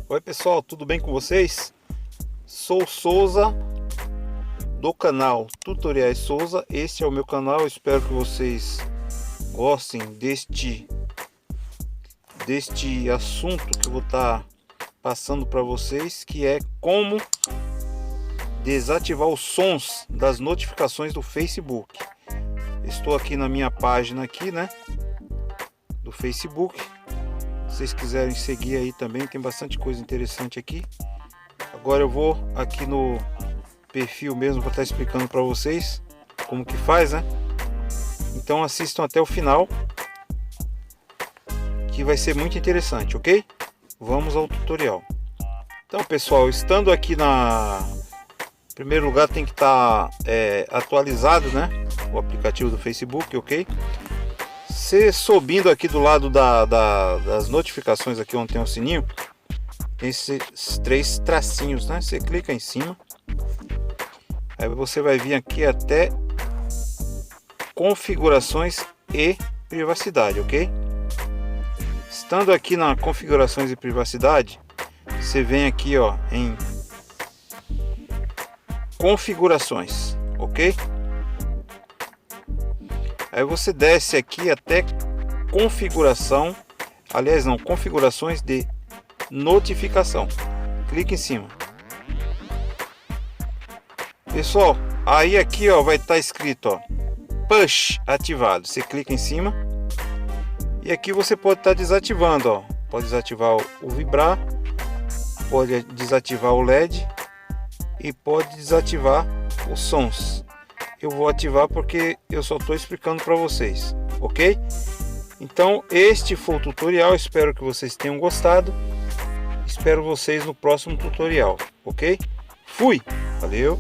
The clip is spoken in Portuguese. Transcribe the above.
Oi pessoal, tudo bem com vocês? Sou Souza do canal Tutoriais Souza. Este é o meu canal, espero que vocês gostem deste assunto que eu vou estar passando para vocês, que é como desativar os sons das notificações do Facebook. Estou aqui na minha página aqui, né, do Facebook. Se vocês quiserem seguir aí também, tem bastante coisa interessante aqui. Agora eu vou aqui no perfil mesmo para estar explicando para vocês como que faz, né? Então assistam até o final, que vai ser muito interessante, ok? Vamos ao tutorial. Então pessoal, estando aqui em primeiro lugar tem que estar atualizado, né, o aplicativo do Facebook, ok? Você subindo aqui do lado das notificações, aqui onde tem o sininho, tem esses 3 tracinhos, né? Você clica em cima, aí você vai vir aqui até configurações e privacidade, ok? Estando aqui na configurações e privacidade, você vem aqui, ó, em configurações, ok? Aí você desce aqui até configuração, aliás não, configurações de notificação. Clique em cima. Pessoal, aí aqui, ó, vai estar escrito, ó, push ativado. Você clica em cima e aqui você pode estar desativando, ó. Pode desativar o vibrar, pode desativar o LED e pode desativar os sons. Eu vou ativar porque eu só estou explicando para vocês, ok? Então este foi o tutorial, espero que vocês tenham gostado. Espero vocês no próximo tutorial, ok? Fui! Valeu!